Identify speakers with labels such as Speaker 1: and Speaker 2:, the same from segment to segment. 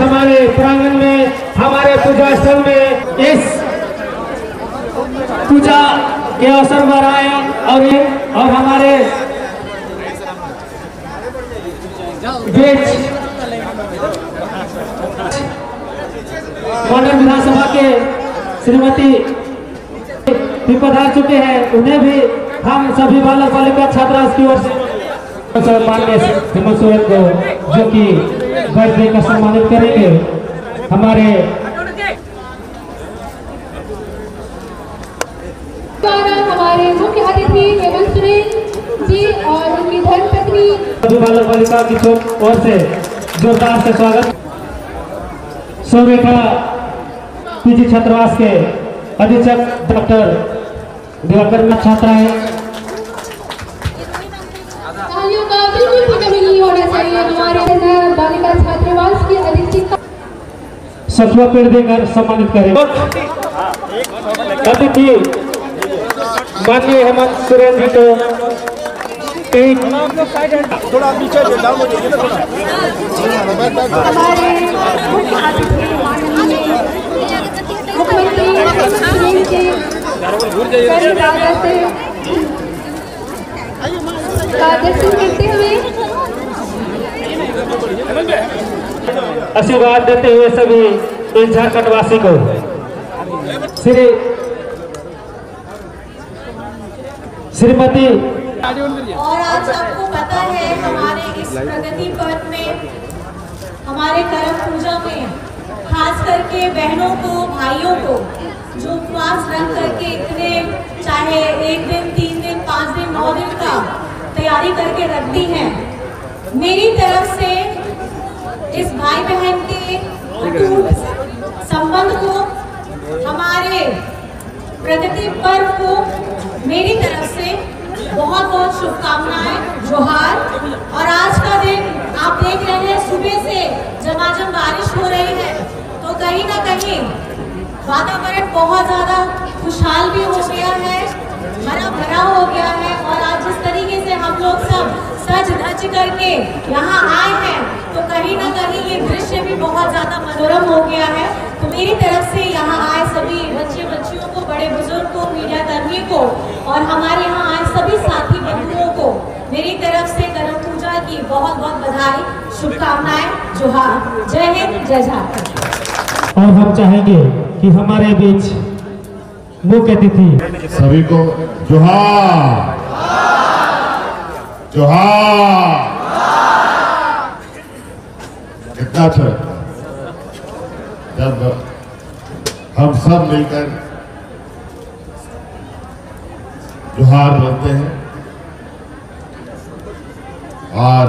Speaker 1: हमारे प्रांगण में, हमारे पूजा स्थल में इस पूजा के अवसर पर आए और हमारे बीच मंडल विधानसभा के श्रीमती भी पधार चुके हैं। उन्हें भी हम सभी बालक बालिका छात्रावास की ओर से माननीय हेमंत सोरेन को जो कि बर्थडे का सम्मानित करेंगे। हमारे
Speaker 2: मुख्य अतिथि हेमंत सोरेन जी और उनकी धर्मपत्नी
Speaker 1: सभी बालक बालिका की ओर से जोरदार से स्वागत। सौरेखा पीजी छात्रावास के अधीक्षक डॉक्टर दिवाकर छात्राएं
Speaker 2: तालियों का बिल्कुल भी कमी नहीं होना चाहिए। हमारे बालिका छात्रावास की अधीक्षिका
Speaker 1: सखुआ पेड़ देकर सम्मानित करें। अतिथि माननीय हेमंत सोरेन जी को
Speaker 3: थोड़ा पीछे
Speaker 2: हमारे मुख्यमंत्री सोरेन के दर्शन करते हुए
Speaker 1: आशीर्वाद देते हुए सभी इस झारखंड वासी को श्रीमती।
Speaker 4: और आज आपको पता है हमारे इस प्रगति पर्व में, हमारे करम पूजा में खास करके बहनों को, भाइयों को जो उपवास रख करके इतने चाहे 1 दिन, 3 दिन, 5 दिन, 9 दिन का तैयारी करके रखती हैं, मेरी तरफ से इस भाई बहन के अटूट संबंध को, हमारे प्रगति पर्व को मेरी तरफ से बहुत बहुत शुभकामनाएं, जोहार। और आज का दिन आप देख रहे हैं सुबह से झमाझम बारिश हो रही है, तो कहीं ना कहीं वातावरण बहुत ज़्यादा खुशहाल भी हो गया है, हरा भरा हो गया है। और आज जिस तरीके से हम लोग सब सज धज करके यहाँ आए हैं, तो कहीं ना कहीं ये दृश्य भी बहुत ज़्यादा मनोरम हो गया है। तो मेरी तरफ से यहाँ आए सभी बच्चे बच्चियों को, बड़े बुजुर्ग को, मीडिया कर्मी को और हमारे यहाँ आए सभी साथी बंधुओं को मेरी तरफ से करम पूजा की बहुत बहुत बधाई, शुभकामनाएं, जोहार। जय हिंद, जय झारखंड।
Speaker 1: और हम चाहेंगे कि हमारे बीच मुख्य अतिथि
Speaker 3: सभी को जोहार जोहार। कितना अच्छा जब हम सब मिलकर जोहार बोलते हैं। और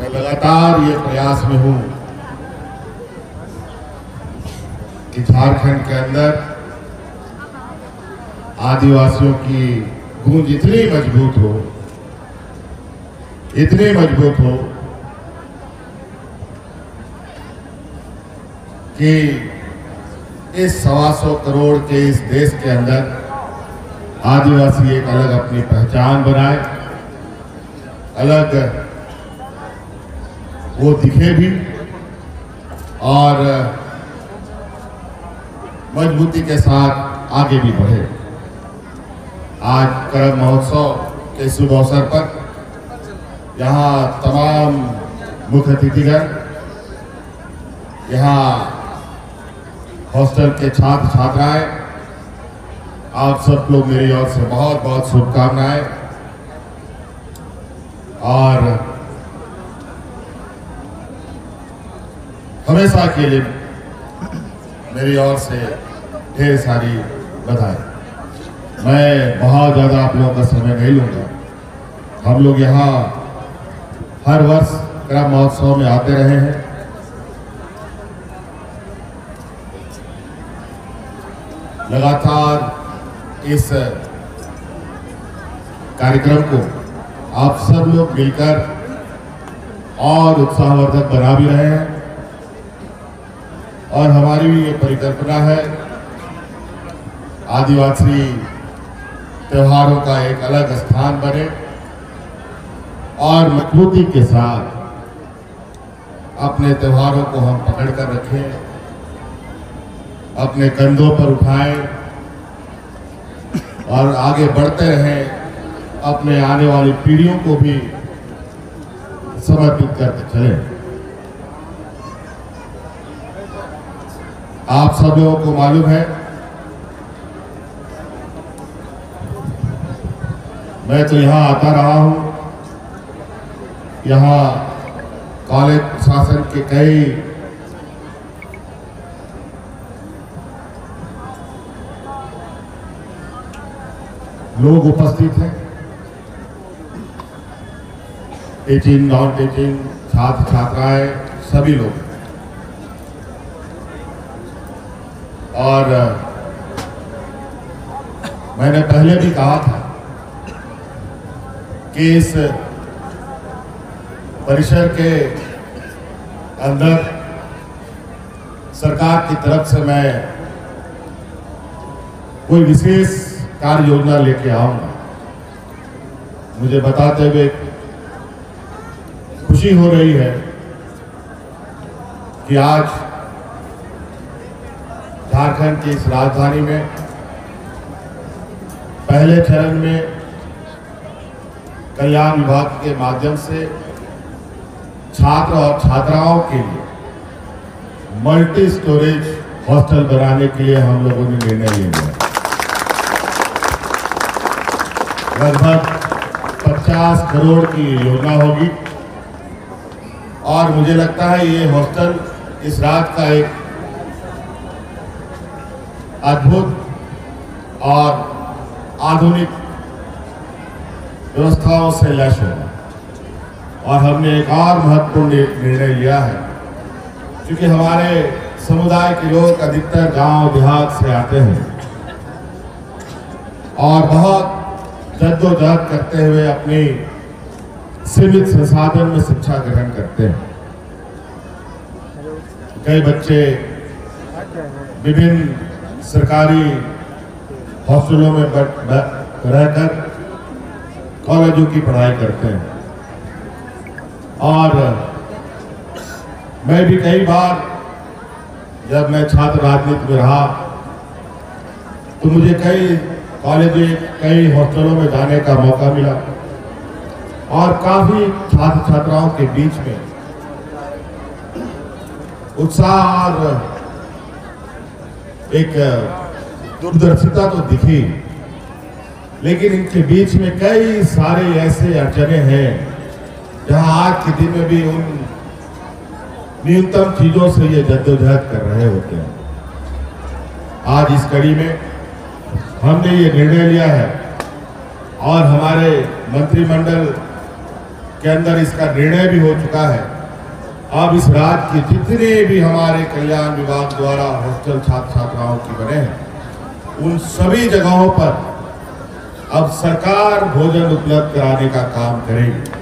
Speaker 3: मैं लगातार ये प्रयास में हूं कि झारखंड के अंदर आदिवासियों की गूंज इतनी मजबूत हो, इतनी मजबूत हो कि इस 125 करोड़ के इस देश के अंदर आदिवासी एक अलग अपनी पहचान बनाए, अलग वो दिखे भी और मजबूती के साथ आगे भी बढ़े। आज करम महोत्सव के शुभ अवसर पर यहाँ तमाम मुख्य अतिथिगण, यहाँ हॉस्टल के छात्र छात्राएं, आप सब लोग मेरी ओर से बहुत बहुत शुभकामनाएं। और हमेशा के लिए मेरी ओर से ढेर सारी बधाई। मैं बहुत ज़्यादा आप लोगों का समय नहीं लूँगा। हम लोग यहाँ हर वर्ष करम महोत्सव में आते रहे हैं। लगातार इस कार्यक्रम को आप सब लोग मिलकर और उत्साहवर्धक बना भी रहे हैं। और हमारी भी ये परिकल्पना है आदिवासी त्योहारों का एक अलग स्थान बने और मजबूती के साथ अपने त्योहारों को हम पकड़ कर रखें, अपने कंधों पर उठाएं और आगे बढ़ते रहें, अपने आने वाली पीढ़ियों को भी समर्पित करके चलें। आप सब लोगों को मालूम है, मैं तो यहाँ आता रहा हूँ, यहाँ कॉलेज प्रशासन के कई लोग उपस्थित हैं, टीचिंग, नॉन टीचिंग, छात्र छात्राएं, सभी लोग। और मैंने पहले भी कहा था कि इस परिसर के अंदर सरकार की तरफ से मैं कोई विशेष कार्य योजना लेके आऊंगा। मुझे बताते हुए खुशी हो रही है कि आज झारखंड की इस राजधानी में पहले चरण में कल्याण विभाग के माध्यम से छात्र और छात्राओं के लिए मल्टी स्टोरेज हॉस्टल बनाने के लिए हम लोगों ने निर्णय लिया है। लगभग 50 करोड़ की योजना होगी और मुझे लगता है ये हॉस्टल इस राज्य का एक अद्भुत और आधुनिक व्यवस्थाओं से लैस होगा। और हमने एक और महत्वपूर्ण निर्णय लिया है, क्योंकि हमारे समुदाय के लोग अधिकतर गांव देहात से आते हैं और बहुत जद्दोजहद करते हुए अपनी सीमित संसाधन में शिक्षा ग्रहण करते हैं। कई बच्चे विभिन्न सरकारी हॉस्टलों में रहकर कॉलेजों की पढ़ाई करते हैं। और मैं भी कई बार जब मैं छात्र राजनीति में रहा तो मुझे कई कॉलेज, कई हॉस्टलों में जाने का मौका मिला और काफी छात्र छात्राओं के बीच में उत्साह और एक दूरदर्शिता तो दिखी, लेकिन इनके बीच में कई सारे ऐसे अड़चने हैं जहां आज के दिन में भी उन न्यूनतम चीजों से ये जद्दोजहद कर रहे होते हैं। आज इस कड़ी में हमने ये निर्णय लिया है और हमारे मंत्रिमंडल के अंदर इसका निर्णय भी हो चुका है। अब इस राज्य के जितने भी हमारे कल्याण विभाग द्वारा हॉस्टल छात्र छात्राओं की बने हैं, उन सभी जगहों पर अब सरकार भोजन उपलब्ध कराने का काम करेगी।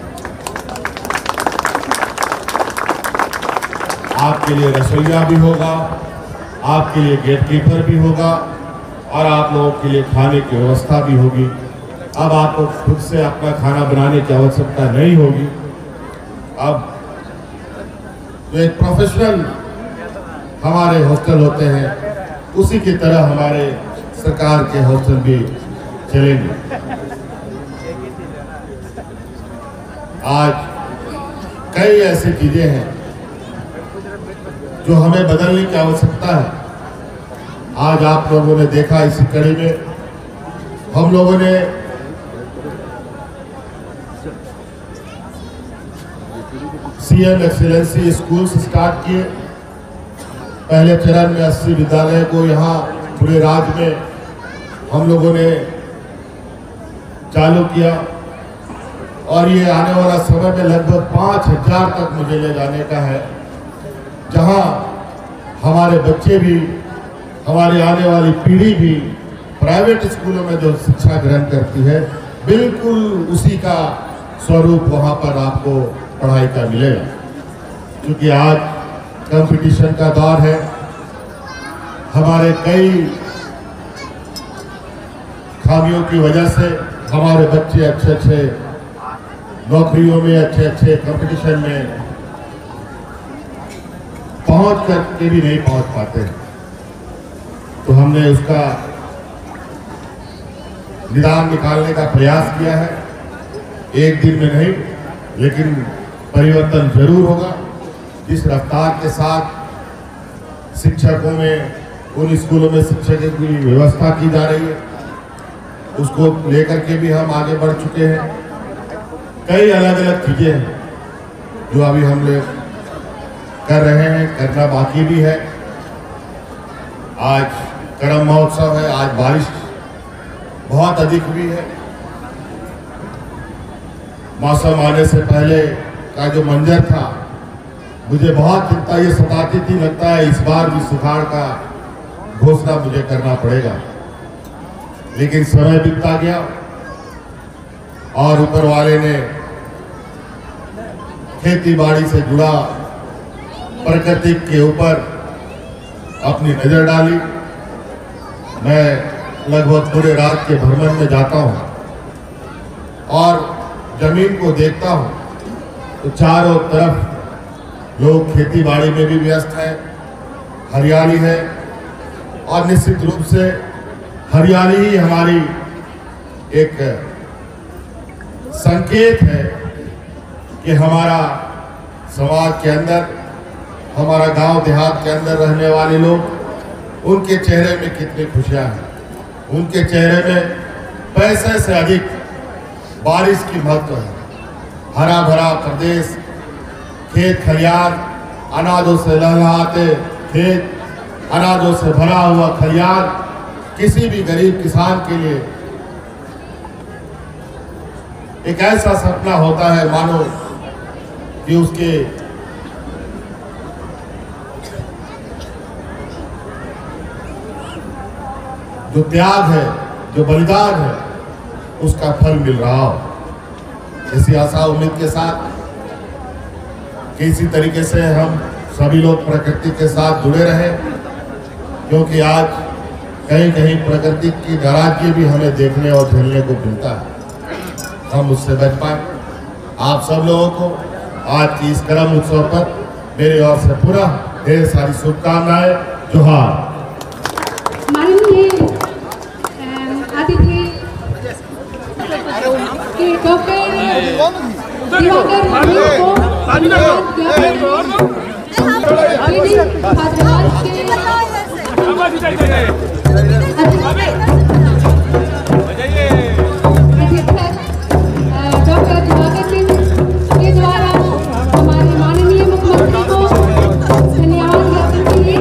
Speaker 3: आपके लिए रसोइया भी होगा, आपके लिए गेटकीपर भी होगा और आप लोगों के लिए खाने की व्यवस्था भी होगी। अब आपको खुद से अपना खाना बनाने की आवश्यकता नहीं होगी। अब जो एक प्रोफेशनल हमारे हॉस्टल होते हैं, उसी की तरह हमारे सरकार के हॉस्टल भी चलेंगे। आज कई ऐसी चीजें हैं जो हमें बदलने की आवश्यकता है। आज आप लोगों ने देखा इसी कड़ी में हम लोगों ने सीएम एक्सीलेंसी स्कूल स्टार्ट किए। पहले चरण में 80 विद्यालय को यहाँ पूरे राज्य में हम लोगों ने चालू किया और ये आने वाला समय में लगभग 5000 तक मुझे ले जाने का है, जहाँ हमारे बच्चे भी, हमारी आने वाली पीढ़ी भी प्राइवेट स्कूलों में जो शिक्षा ग्रहण करती है, बिल्कुल उसी का स्वरूप वहाँ पर आपको पढ़ाई का मिलेगा। क्योंकि आज कंपटीशन का दौर है, हमारे कई खामियों की वजह से हमारे बच्चे अच्छे नौकरियों में, अच्छे कंपटीशन में पहुंच करके भी नहीं पहुंच पाते हैं। तो हमने उसका निदान निकालने का प्रयास किया है। एक दिन में नहीं, लेकिन परिवर्तन जरूर होगा। जिस रफ्तार के साथ शिक्षकों में, उन स्कूलों में शिक्षकों की व्यवस्था की जा रही है, उसको लेकर के भी हम आगे बढ़ चुके हैं। कई अलग अलग चीजें हैं जो अभी हम लोग कर रहे हैं, करना बाकी भी है। आज करम महोत्सव है, आज बारिश बहुत अधिक हुई है। मौसम आने से पहले का जो मंजर था, मुझे बहुत चिंता ये सताती थी, लगता है इस बार भी सुखाड़ का घोषणा मुझे करना पड़ेगा। लेकिन समय बीतता गया और ऊपर वाले ने खेती बाड़ी से जुड़ा प्रकृति के ऊपर अपनी नजर डाली। मैं लगभग पूरे रात के भ्रमण में जाता हूं और जमीन को देखता हूं तो चारों तरफ लोग खेती बाड़ी में भी व्यस्त हैं, हरियाली है। और निश्चित रूप से हरियाली ही हमारी एक संकेत है कि हमारा समाज के अंदर, हमारा गांव देहात के अंदर रहने वाले लोग, उनके चेहरे में कितनी खुशियां हैं। उनके चेहरे में पैसे से अधिक बारिश की महत्व है। हरा भरा प्रदेश, खेत खलियान, अनाजों से लहलहाते खेत, अनाजों से भरा हुआ खलियान किसी भी गरीब किसान के लिए एक ऐसा सपना होता है मानो कि उसके जो त्याग है, जो बलिदान है, उसका फल मिल रहा हो। इसी आशा उम्मीद के साथ कि इसी तरीके से हम सभी लोग प्रकृति के साथ जुड़े रहे, क्योंकि आज कहीं कहीं प्रकृति की नाराजगी भी हमें देखने और झेलने को मिलता है। हम उससे बच पाए। आप सब लोगों को आज की इस करम उत्सव पर मेरी ओर से पूरा ढेर सारी शुभकामनाएं। जोहार।
Speaker 2: माननीय अतिथि के डॉक्टर दिवाकर हमीद को छात्रावास के अधीक्षक डॉक्टर दिवाकर सिंह के द्वारा हमारे माननीय मुख्यमंत्री को धन्यवाद ज्ञापन किए।